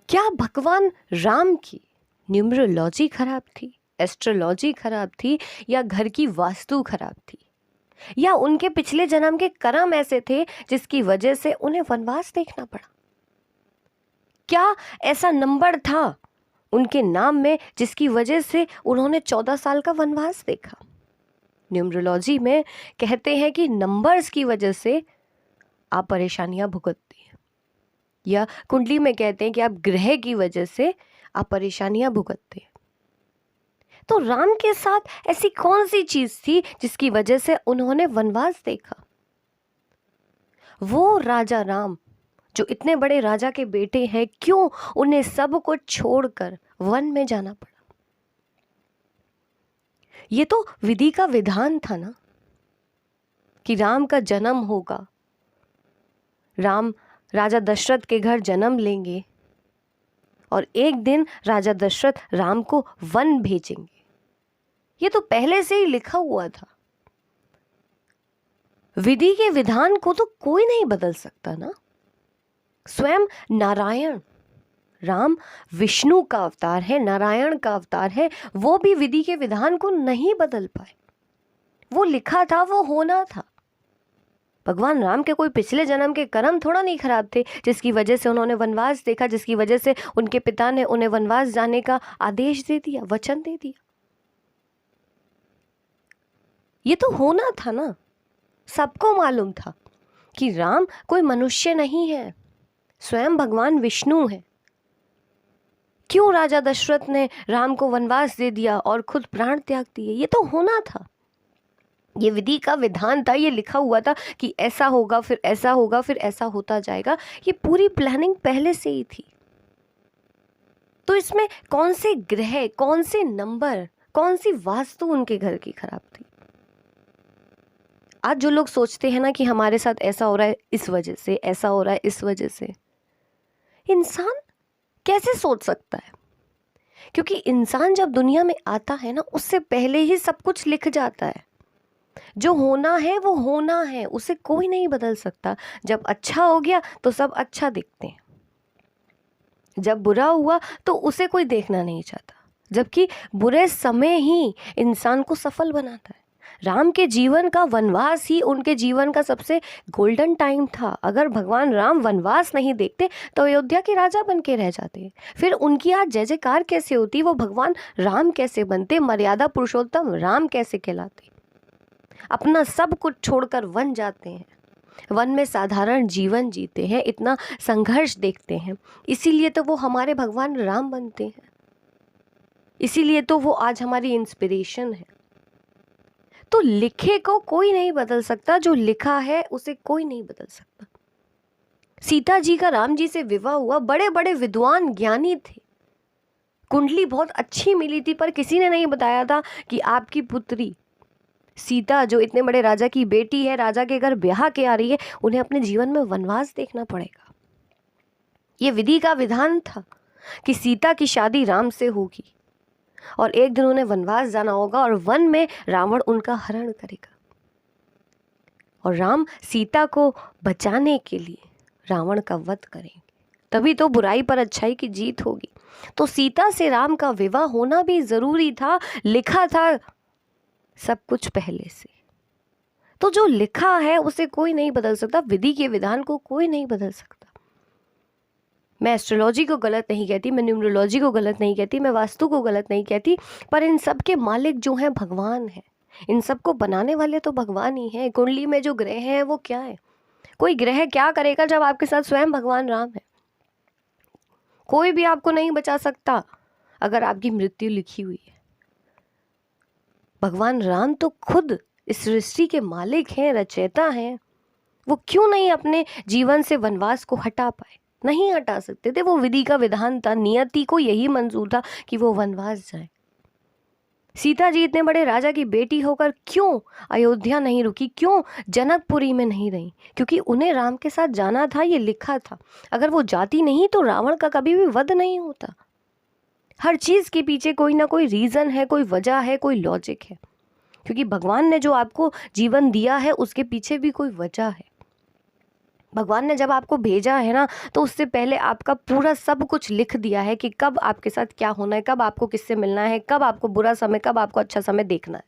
क्या भगवान राम की न्यूमरोलॉजी खराब थी, एस्ट्रोलॉजी खराब थी, या घर की वास्तु खराब थी, या उनके पिछले जन्म के कर्म ऐसे थे जिसकी वजह से उन्हें वनवास देखना पड़ा? क्या ऐसा नंबर था उनके नाम में जिसकी वजह से उन्होंने 14 साल का वनवास देखा? न्यूमरोलॉजी में कहते हैं कि नंबर्स की वजह से आप परेशानियां भुगतती हैं, या कुंडली में कहते हैं कि आप ग्रह की वजह से आप परेशानियां भुगतते हैं। तो राम के साथ ऐसी कौन सी चीज थी जिसकी वजह से उन्होंने वनवास देखा? वो राजा राम जो इतने बड़े राजा के बेटे हैं, क्यों उन्हें सब कुछ छोड़कर वन में जाना पड़ा? ये तो विधि का विधान था ना कि राम का जन्म होगा, राम राजा दशरथ के घर जन्म लेंगे और एक दिन राजा दशरथ राम को वन भेजेंगे। ये तो पहले से ही लिखा हुआ था। विधि के विधान को तो कोई नहीं बदल सकता ना। स्वयं नारायण, राम विष्णु का अवतार है, नारायण का अवतार है, वो भी विधि के विधान को नहीं बदल पाए। वो लिखा था, वो होना था। भगवान राम के कोई पिछले जन्म के कर्म थोड़ा नहीं खराब थे जिसकी वजह से उन्होंने वनवास देखा, जिसकी वजह से उनके पिता ने उन्हें वनवास जाने का आदेश दे दिया, वचन दे दिया। ये तो होना था ना। सबको मालूम था कि राम कोई मनुष्य नहीं है, स्वयं भगवान विष्णु है। क्यों राजा दशरथ ने राम को वनवास दे दिया और खुद प्राण त्याग दिए? ये तो होना था। ये विधि का विधान था, ये लिखा हुआ था कि ऐसा होगा, फिर ऐसा होगा, फिर ऐसा होता जाएगा। ये पूरी प्लानिंग पहले से ही थी। तो इसमें कौन से ग्रह, कौन से नंबर, कौन सी वास्तु उनके घर की खराब थी? आज जो लोग सोचते हैं ना कि हमारे साथ ऐसा हो रहा है इस वजह से, ऐसा हो रहा है इस वजह से, इंसान कैसे सोच सकता है? क्योंकि इंसान जब दुनिया में आता है ना, उससे पहले ही सब कुछ लिख जाता है। जो होना है वो होना है, उसे कोई नहीं बदल सकता। जब अच्छा हो गया तो सब अच्छा देखते हैं, जब बुरा हुआ तो उसे कोई देखना नहीं चाहता, जबकि बुरे समय ही इंसान को सफल बनाता है। राम के जीवन का वनवास ही उनके जीवन का सबसे गोल्डन टाइम था। अगर भगवान राम वनवास नहीं देखते तो अयोध्या के राजा बन के रह जाते, फिर उनकी आज जय जयकार कैसे होती, वो भगवान राम कैसे बनते, मर्यादा पुरुषोत्तम राम कैसे कहलाते? अपना सब कुछ छोड़कर वन जाते हैं, वन में साधारण जीवन जीते हैं, इतना संघर्ष देखते हैं। इसीलिए तो वो हमारे भगवान राम बनते हैं, इसीलिए तो वो आज हमारी इंस्पिरेशन है। तो लिखे को कोई नहीं बदल सकता, जो लिखा है उसे कोई नहीं बदल सकता। सीता जी का राम जी से विवाह हुआ, बड़े बड़े विद्वान ज्ञानी थे, कुंडली बहुत अच्छी मिली थी, पर किसी ने नहीं बताया था कि आपकी पुत्री सीता जो इतने बड़े राजा की बेटी है, राजा के घर ब्याह के आ रही है, उन्हें अपने जीवन में वनवास देखना पड़ेगा। ये विधि का विधान था कि सीता की शादी राम से होगी और एक दिन उन्हें वनवास जाना होगा और वन में रावण उनका हरण करेगा और राम सीता को बचाने के लिए रावण का वध करेंगे। तभी तो बुराई पर अच्छाई की जीत होगी। तो सीता से राम का विवाह होना भी जरूरी था, लिखा था सब कुछ पहले से। तो जो लिखा है उसे कोई नहीं बदल सकता, विधि के विधान को कोई नहीं बदल सकता। मैं एस्ट्रोलॉजी को गलत नहीं कहती, मैं न्यूमरोलॉजी को गलत नहीं कहती, मैं वास्तु को गलत नहीं कहती, पर इन सब के मालिक जो हैं भगवान हैं। इन सब को बनाने वाले तो भगवान ही हैं। कुंडली में जो ग्रह हैं वो क्या है? कोई ग्रह क्या करेगा जब आपके साथ स्वयं भगवान राम है? कोई भी आपको नहीं बचा सकता अगर आपकी मृत्यु लिखी हुई है। भगवान राम तो खुद इस सृष्टि के मालिक हैं, रचयिता हैं। वो क्यों नहीं अपने जीवन से वनवास को हटा पाए? नहीं हटा सकते थे, वो विधि का विधान था, नियति को यही मंजूर था कि वो वनवास जाए। सीता जी इतने बड़े राजा की बेटी होकर क्यों अयोध्या नहीं रुकी, क्यों जनकपुरी में नहीं रही? क्योंकि उन्हें राम के साथ जाना था, ये लिखा था। अगर वो जाती नहीं तो रावण का कभी भी वध नहीं होता। हर चीज के पीछे कोई ना कोई रीजन है, कोई वजह है, कोई लॉजिक है, क्योंकि भगवान ने जो आपको जीवन दिया है उसके पीछे भी कोई वजह है। भगवान ने जब आपको भेजा है ना, तो उससे पहले आपका पूरा सब कुछ लिख दिया है कि कब आपके साथ क्या होना है, कब आपको किससे मिलना है, कब आपको बुरा समय, कब आपको अच्छा समय देखना है।